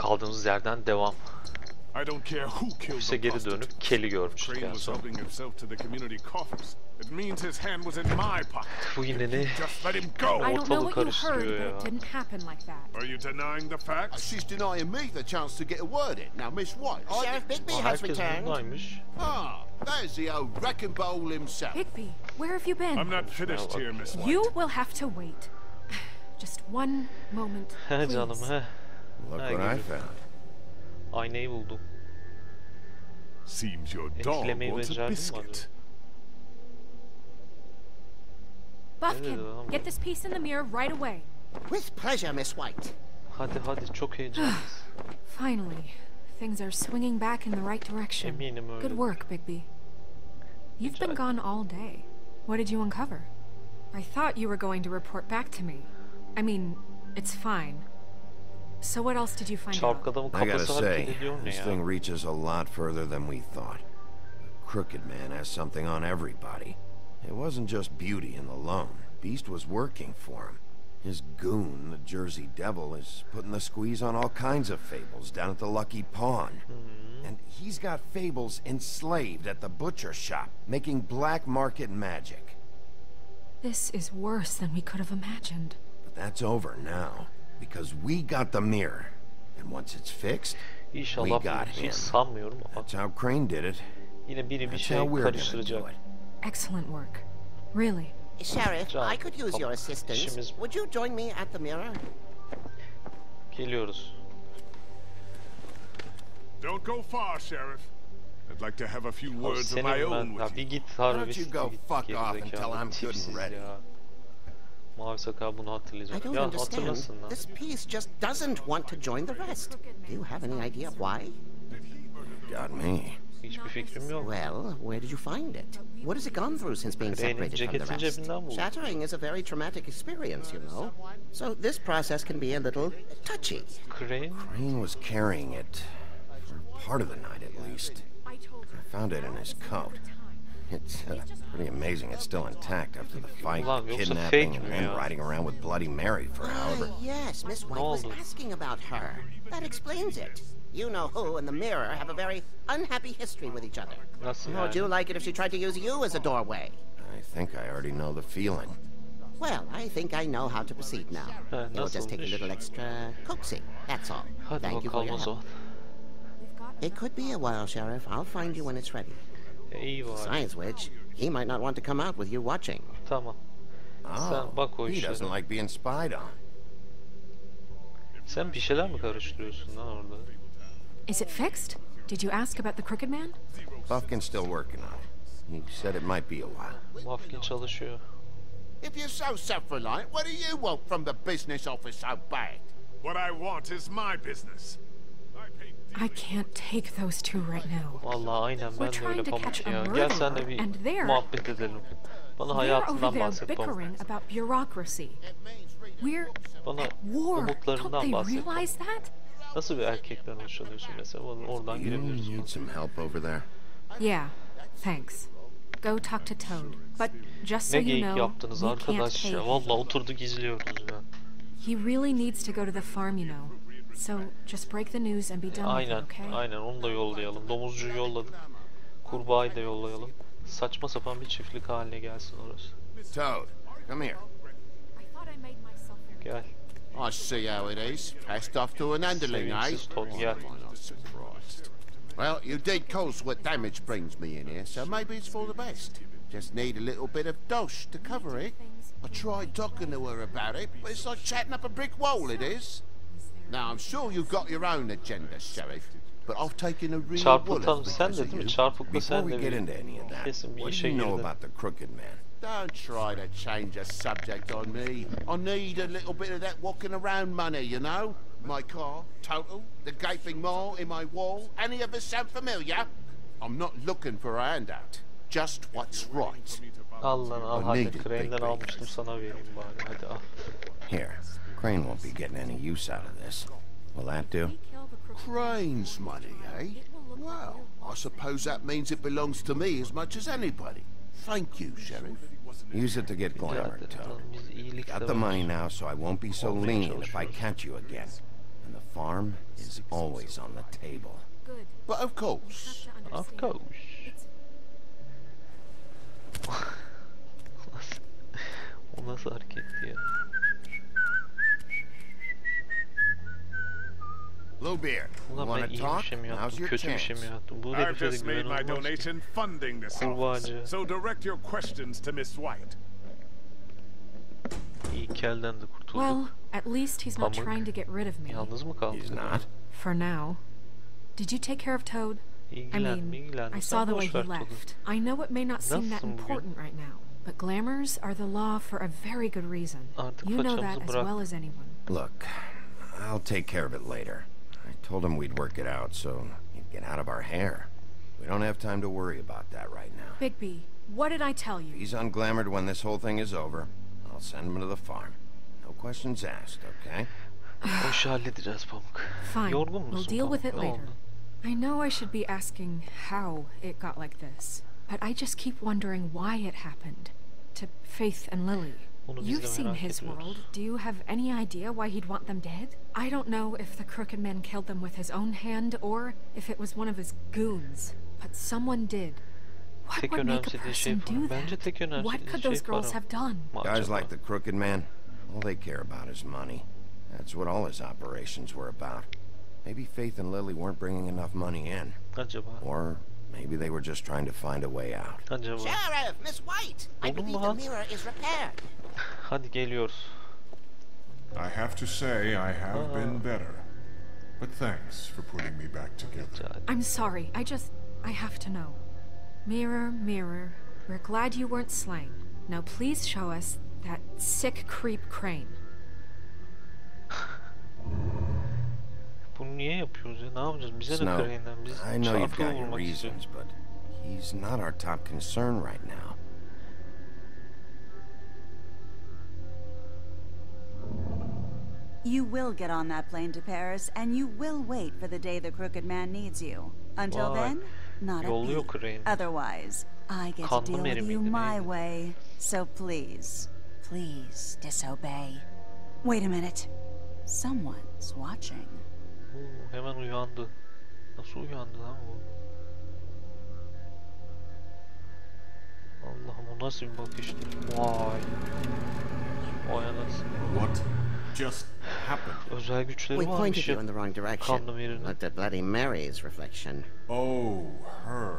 Kaldığımız yerden devam. I don't care who killed İşte the geri bastard. dönüp Kelly görmüştük Crane en was son. helping himself to the community coffers. It means his hand was in my pocket. Bu yine ne? Just let him go. I don't know what you heard, karıştırıyor but ya. it didn't happen like that. Are you denying the facts? She's denying me the chance to get a word in. Now, Miss White, Sheriff Bigby has Herkes returned. buradaymış. there's the old wrecking ball himself. Bigby, where have you been? I'm not finished here, Miss White. You will have to wait. Just one moment, He canım please. he. Look Ha, what I gibi. found. Aynayı buldum. Seems your dog Etkilemeyi wants a becerdin mi biscuit. Buffkin, get this piece in the mirror right away. With pleasure, Miss White. Hadi çok heyecanlıyız. Finally, things are swinging back in the right direction. Eminim öyle. Good work, Bigby. You've been gone all day. What did you uncover? I thought you were going to report back to me. I mean, it's fine. So what else did you find out? Çarpık adamın I gotta kafası hareket say, ediyor ne this ya? thing reaches a lot further than we thought. The Crooked Man has something on everybody. It wasn't just beauty and the loan. Beast was working for him. His goon, the Jersey Devil, is putting the squeeze on all kinds of fables down at the Lucky Pawn. And he's got fables enslaved at the butcher shop, making black market magic. This is worse than we could have imagined. But that's over now, because we got the mirror. And once it's fixed, we İnşallah got hiç him. sanmıyorum ama That's how Crane did it. yine biri bir That's şey how we're gonna do karıştıracak. it. Excellent work. Really. Sheriff, John, I could use your assistance. işimiz- Would you join me at the mirror? Geliyoruz. Don't go far, Sheriff. I'd like to have a few Abi words of senin my ben... own Ya with bir you. git Why harbi don't you go git fuck off gerizekalı, until I'm good and tipsiz ready? ya. Mavi sakal bunu I hatırlayacak. don't Ya understand. hatırlasın lan. This piece just doesn't want to join the rest. Do you have any idea why? Got me. Hiçbir fikrim yok. Well, where did you find it? What has it gone through since being Crane'in separated from the ceketin rest? cebinden buldum. Shattering is a very traumatic experience, you know. So this process can be a little touchy. Crane? Crane was carrying it for part of the night at least. I found it in his coat. It's pretty amazing it's still intact after the fight, Ulan yoksa kidnapping, fake and mi then ya? riding around with Bloody Mary for however. Yes, Miss White was oldu? asking about her. That explains it. You know who and the mirror have a very unhappy history with each other. Nasıl How would you yani? like it if she tried to use you as a doorway? I think I already know the feeling. Well, I think I know how to proceed now. Ha, It'll just take a nasılmış? little extra coaxing, that's all. Hadi Thank you for bakalım your o help. zaman. It could be a while, Sheriff. I'll find you when it's ready. İyi var. Besides which, he might not want to come out with you watching. Tamam. Oh, Sen bak o he işlere. doesn't like being spied on. Sen bir şeyler mi karıştırıyorsun lan orada? Is it fixed? Did you ask about the Crooked Man? Buffkin's still working on it. He said it might be a while. Mafkin çalışıyor. If you're so self-reliant, what do you want from the business office so bad? What I want is my business. I can't take those two right now. Vallahi aynen ben We're de trying öyle to pamuk catch a ya. Gel sen de murderer, bir and they're- muhabbet edelim. Bana They're over hayatından there bahset pamuk. bickering about bureaucracy. We're Bana at war. Don't umutlarından they bahset pamuk. realize that? Nasıl bir erkekten hoşlanıyorsun mesela? Oradan You girebiliriz. need some help over there? Yeah, thanks. Go talk to Toad. But just so Ne you geyik know, yaptınız we can't arkadaş pay ya. him. Vallahi oturduk izliyoruz ya. He really needs to go to the farm, you know. So just break the news and be done with Aynen, it, okay? aynen onu da yollayalım. Domuzcuyu yolladık. Kurbağayı da yollayalım. Saçma sapan bir çiftlik haline gelsin orası. Toad, come here. I thought I made myself very Gel. I see how it is. Passed off to an underling, eh? Sevimsiz Todd gel. Surprised. Well, you did cause what damage brings me in here, so maybe it's for the best. Just need a little bit of dosh to cover it. I tried talking to her about it, but it's like chatting up a brick wall, it is. Now, I'm sure you've got your own agenda, Sheriff, but I've taken a real Çarpık wallet sen because de of değil mi? you. Çarpıkla Before sen we de get bir into any of that, kesin bir what do işe you know girdin. about the Crooked Man? Don't try to change the subject on me. I need a little bit of that walking around money, you know? My car, total, the gaping maw in my wall. Any of us sound familiar? I'm not looking for a handout. Just what's right. Al lan al I hadi. need it, Crane'den big almıştım sana vereyim bari. Hadi al. Here, Crane won't be getting any use out of this. Will that do? Crane's money, eh? Well, I suppose that means it belongs to me as much as anybody. Thank you, Sheriff. Use it to get glamour, ederim Toad. canım, biz iyilik Got de the var. money now, so I won't be so Olmaya lenient if I çalışıyoruz. catch you again. And the farm is always on the table. Good. But of course. Of course. O nasıl hareketti ya? Bluebeard, you Ulan ben want to iyi bir talk? şey mi Now's yaptım, your kötü bir şey chance. mi yaptım? Bu I've herife de just güven made my olmaz ki. donation funding this Kurbağacı. office, so direct your questions to Miss White. İyi kelden de kurtulduk. Well, at least he's not Pamuk. trying to get rid of me. Yalnız mı kaldık? He's not. For now. Did you take care of Toad? I İlgilenme, mean, ilgilenme. I Sen saw the boş way he ver Toad'u. left. I know it may not seem that Nasılsın bugün? important right now, but glamours are the law for a very good reason. Artık You know that façamızı as bırak. well as anyone. Look, I'll take care of it later. I told him we'd work it out so he'd get out of our hair. We don't have time to worry about that right now. Bigby, what did I tell If you? he's unglamored when this whole thing is over, I'll send him to the farm. No questions asked, okay? O işi halledeceğiz Pamuk. Fine, Yorgun musun we'll deal Pamuk? with it Ne later. oldu? I know I should be asking how it got like this, but I just keep wondering why it happened. To Faith and Lily. Onu biz You've de seen merak his ediyoruz. world. Do you have any idea why he'd want them dead? I don't know if the Crooked Man killed them with his own hand or if it was one of his goons, but someone did. What Tek would make a önemsediği şey person para. do Bence that? tek What önemsediği could şey those girls para. have done? Mı Guys acaba? like the Crooked Man, all they care about is money. That's what all his operations were about. Maybe Faith and Lily weren't bringing enough money in. Acaba? Or maybe they were just trying to find a way out. Acaba? Sheriff, Miss White! I Buldun mu believe the lan? mirror is repaired. Hadi geliyoruz. I have to say I have been better. But thanks for putting me back together. I'm sorry. I have to know. Mirror, mirror, we're glad you weren't slain. Now please show us that sick creep Crane. Bunu niye yapıyoruz ya? Ne yapacağız? Bize de Snow, Crane'den. Biz I know you've çarpıya got your vurmak istiyoruz. reasons, but he's not our top concern right now. You will get on that plane to Paris, and you will wait for the day the Crooked Man needs you. Until Vay, then, not a yolluyor peep. Crane. Otherwise, I get to Kanlı deal meri with you miydi, my neydi? way. So please, please disobey. Wait a minute. Someone's watching. Hemen uyandı. Nasıl uyandı lan bu? Allah'ım o nasıl bir bakıştır? Vay. Vay anasını. What just happened? Özel güçleri We varmış pointed ya. you in the wrong direction. Kanlı birinin. Looked at Bloody Mary's reflection. Oh, her.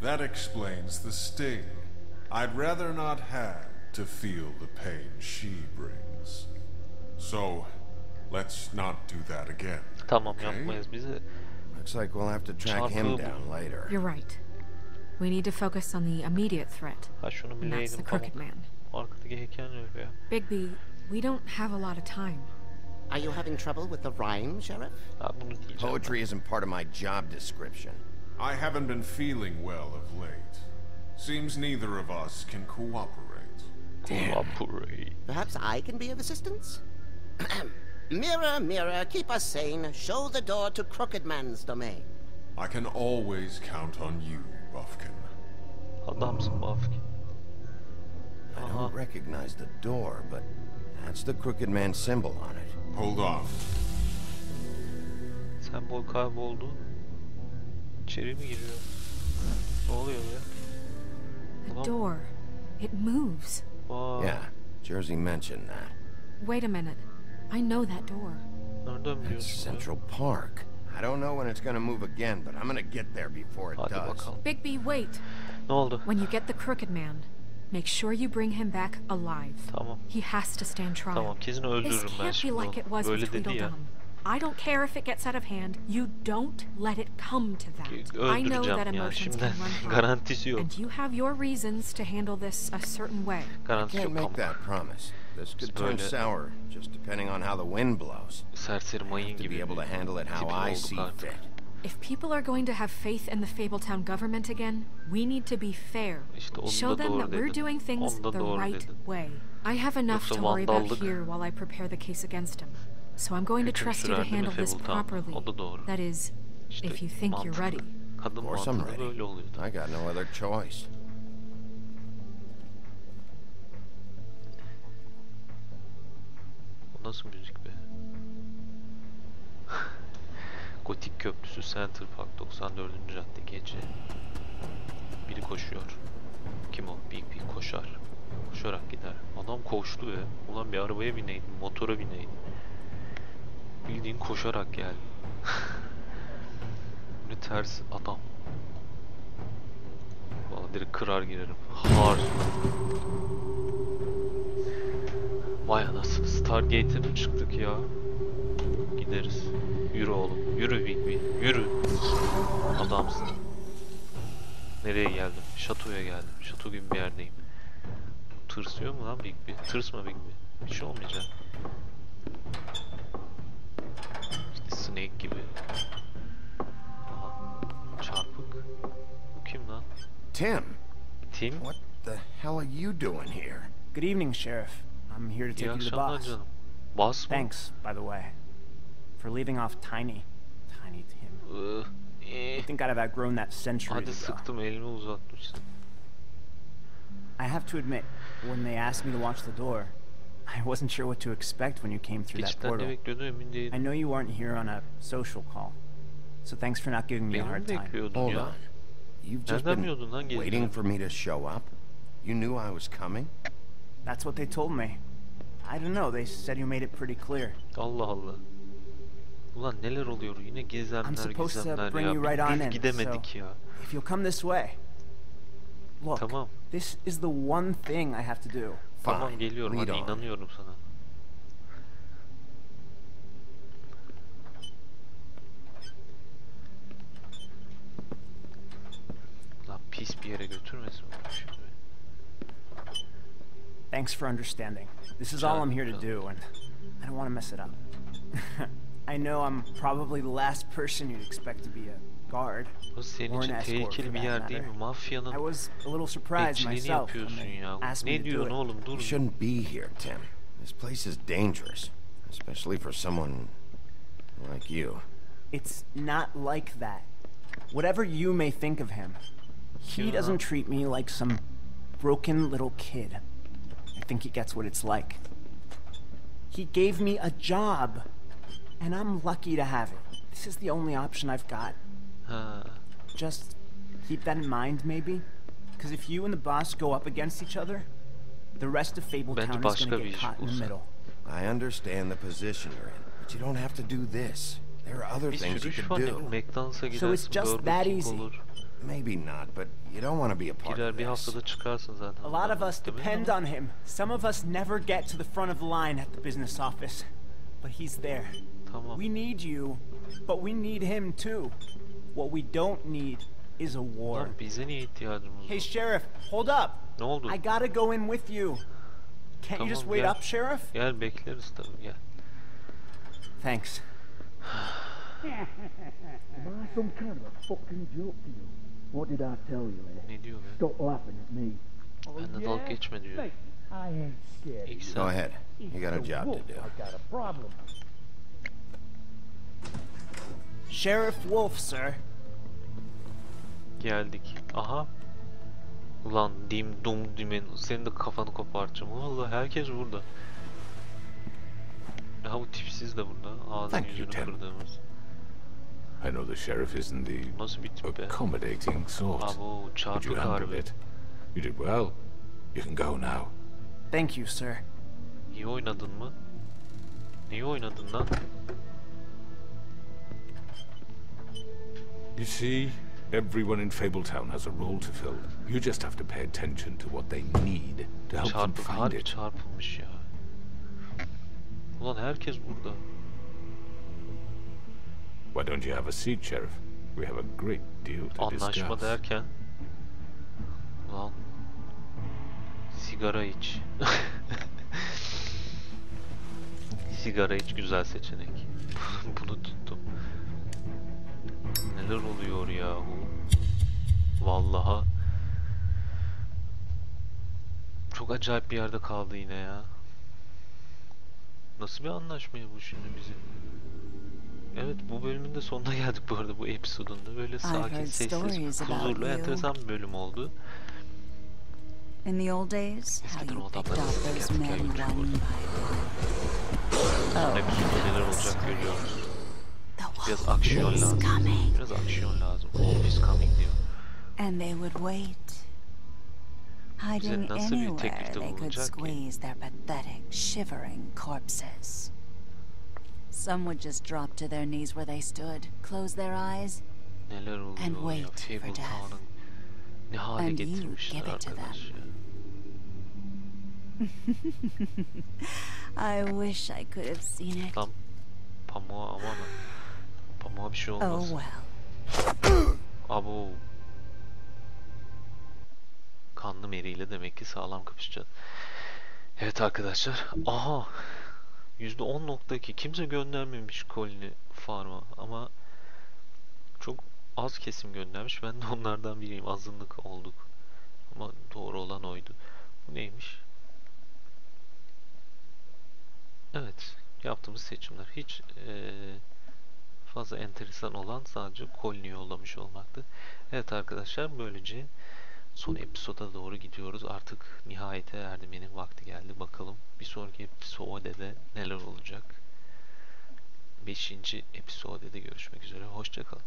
That explains the sting. I'd rather not have to feel the pain she brings. So, let's not do that again. Tamam okay? yapmayız bize. Looks like we'll have to track him Çarpığı down later. You're right. We need to focus on the immediate threat, Ha şunu and that's bileydim the Crooked Pamuk. Man. Arkadaki heykel ne öyle ya? Bigby, we don't have a lot of time. Are you having trouble with the rhyme, Sheriff? Ha bunu diyeceğim. Poetry isn't part of my job description. I haven't been feeling well of late. Seems neither of us can cooperate. Cooperate. Perhaps I can be of assistance? Mirror, mirror, keep us sane. Show the door to Crooked Man's domain. I can always count on you, Buffkin. Adamsın Bafki. I Aha. don't recognize the door, but that's the Crooked Man symbol on it. Hold on. Sembol kayboldu. İçeri mi giriyor? Ne oluyor ya? The Ulan, door. It moves. Yeah, vay. Jersey mentioned that. Wait a minute. I know that door. Nereden It's biliyorsun? ya? Central Park. I don't know when it's gonna move again, but I'm gonna get there before it Hadi does. bakalım. Bigby, wait. Ne oldu? When you get the Crooked Man, make sure you bring him back alive. Tamam. He has to stand trial. Tamam kesin This öldürürüm ben can't be şimdi like onu. it was with Böyle dedi ya. Tweedledum. I don't care if it gets out of hand. You don't let it come to that. I know Öldüreceğim that yani emotions şimdiden. can run high. Garantisi yok. And you have your reasons to handle this a certain way. Garantisi Can't yok make ama. that promise. This could turn Böyle- sour, just depending on how the wind blows. Serseri mayın To be gibi able to bir handle it how tipin I olduk see artık. fit. If people are going to have faith in the Fabletown government again, we need to be fair. İşte onu Show da them doğru that we're dedin. doing things Onu da the doğru right dedin. way. I have enough Yoksa to worry about vandallık here while I prepare the case against him. So I'm going to hüküm trust you to sürerdi mi handle this Fabletown? properly. O da doğru. That is, İşte if you think you're mantıklı. ready. Kadın Of course I'm mantığı ready. böyle oluyordu. I got no other choice. O nasıl müzik be? Gotik Köprüsü, Center Park, 94. cadde, gece. Biri koşuyor. Kim o? Big Big koşar. Koşarak gider. Adam koştu be. Ulan bir arabaya bineydim, motora bineydim. Bildiğin koşarak geldi. Ne ters adam. Vallahi direkt kırar girerim. Har. Vay anasını. Stargate'e mi çıktık ya? Gideriz. Yürü oğlum. Yürü Big Big. Yürü. Adamsın. Nereye geldim? Şatoya geldim. Şato gibi bir yerdeyim. Tırsıyor mu lan Big Big? Tırsma Big Big. Bir şey olmayacak. İşte Snake gibi. Aha. Çarpık. Bu kim lan? Tim, Tim? what the hell are you doing here? Good evening, Sheriff. I'm here to take İyi you to the akşamlar boss. canım. Boss mı? Thanks, by the way, for leaving off Tiny. Tiny Tim. I think I'd have outgrown that centuries Hadi ago. sıktım, elimi uzatmıştım. I have to admit, when they asked me to watch the door, I wasn't sure what to expect when you came through that Geçitten ne portal. bekliyordu emin I değilim. know you weren't here on a social call, so thanks for not giving me a Beni mi hard time. bekliyordun Hold ya? on. You've just Nereden been biliyordun lan waiting geleceğimi? for me to show up? You knew I was coming? That's what they told me. I don't know, they said you made it pretty clear. Allah Allah. Ulan neler oluyor? Yine I'm gizemler supposed to gizemler bring ya. you right on Biz in, gidemedik so ya. if you'll come this way. Look, Tamam. this is the one thing I have to do. Tamam Fine, geliyorum, lead hadi on. inanıyorum sana. Lan pis bir yere götürmesin beni şimdi. Thanks for understanding. This is all I'm here to do, and I don't want to mess it up. I know I'm probably the last person you'd expect to be a guard. Bu senin or an için escort tehlikeli for bir that yer değil mi? matter. I Mafyanın was a little surprised bekçiliğini myself when yapıyorsun they ya. asked me Ne to do diyorsun it. oğlum, dur. You shouldn't be here, Tim. This place is dangerous, especially for someone like you. It's not like that. Whatever you may think of him, he Yeah. doesn't treat me like some broken little kid. I think he gets what it's like. He gave me a job, and I'm lucky to have it. This is the only option I've got. Ha. Just keep that in mind, maybe? Because if you and the boss go up against each other, the rest of Fabletown is başka gonna bir get iş caught in the bulsan. middle. I understand the position you're in, but you don't have to do this. There are other Bir things you sürüş could var, ne do. bileyim, McDonald's'a it's gidersin, just Burger that King easy. olur. Maybe not, but you don't want to be a part Gider of bir this. haftada çıkarsın zaten. A lot of us Değil mi? depend on him. Some of us never get to the front of the line at the business office. But he's there. Tamam. We need you, but we need him too. What we don't need is a war. Lan bize niye ihtiyacımız Hey, var? Sheriff, hold up. Ne oldu? I gotta go in with you. Can't you Tamam, just wait gel. up, Sheriff? Gel bekleriz tabii, gel. Thanks. Am I some kind of a fucking joke to you? What did I tell you, eh? Ne diyor be? Stop laughing at me. Ben de dalga geçme diyor. Mate, I ain't scared. İlk Go sen. ahead. You got a job to do. I got a problem. Sheriff Wolf, sir. Geldik. Aha. Ulan dim dum dimin. Senin de kafanı kopartacağım. Vallahi herkes burada. Ya bu tipsiz de burada. Ağzını Thank you, yüzünü Tim. kırdığımız. I know the sheriff isn't the Nasıl bir tip be? accommodating sort. Abo But you çarpık handled harbi. it. You did well. You can go now. Thank you, sir. İyi oynadın mı? İyi oynadın lan. You see, everyone in Fabletown has a role to fill. You just have to pay attention to what they need to help them Çarpık find harbi it. çarpılmış ya. Ulan herkes burada. Why don't you have a seat, Sheriff? We have a great deal to Anlaşma discuss. derken. Ulan. Sigara iç. Sigara iç güzel seçenek. Bunu tuttum. Neler oluyor yahu? Vallaha çok acayip bir yerde kaldı yine ya. Nasıl bir anlaşma bu şimdi bizim? Evet, bu bölümün de sonuna geldik bu arada, bu episodun da. Böyle sakin, heard sessiz, stories about huzurlu, you. enteresan bir bölüm oldu. In the old days, how Eskiden you o picked adamları off those teker teker men götürüyordu. one by one. Sonra episodda neler olacak story. görüyoruz. The Biraz aksiyon lazım. Biraz aksiyon lazım. Wolf is coming diyor. And they would wait, hiding nasıl bir anywhere teklifte they could bulunacak ki? squeeze their pathetic, shivering corpses. Some would just drop to their knees where they stood, close their eyes, Neler oluyor and ya? wait for Fable death. Town'ın ne hale And you getirmişler give it to arkadaş them. ya. I wish I could have seen it. Tam pamuğa aman ha. Pamuğa bir şey Oh olmaz. well. Abo. Kanlı Mary'yle demek ki sağlam kapışacağız. Evet arkadaşlar. Aha. %10.2 kimse göndermemiş kolini farma ama çok az kesim göndermiş. Ben de onlardan biriyim. Azınlık olduk. Ama doğru olan oydu. Bu neymiş? Evet. Yaptığımız seçimler. Hiç fazla enteresan olan sadece kolini yollamış olmaktı. Evet arkadaşlar böylece son episoda doğru gidiyoruz. Artık nihayete erdimenin vakti geldi. Bakalım bir sonraki episodede neler olacak. 5. episodede görüşmek üzere. Hoşça kalın.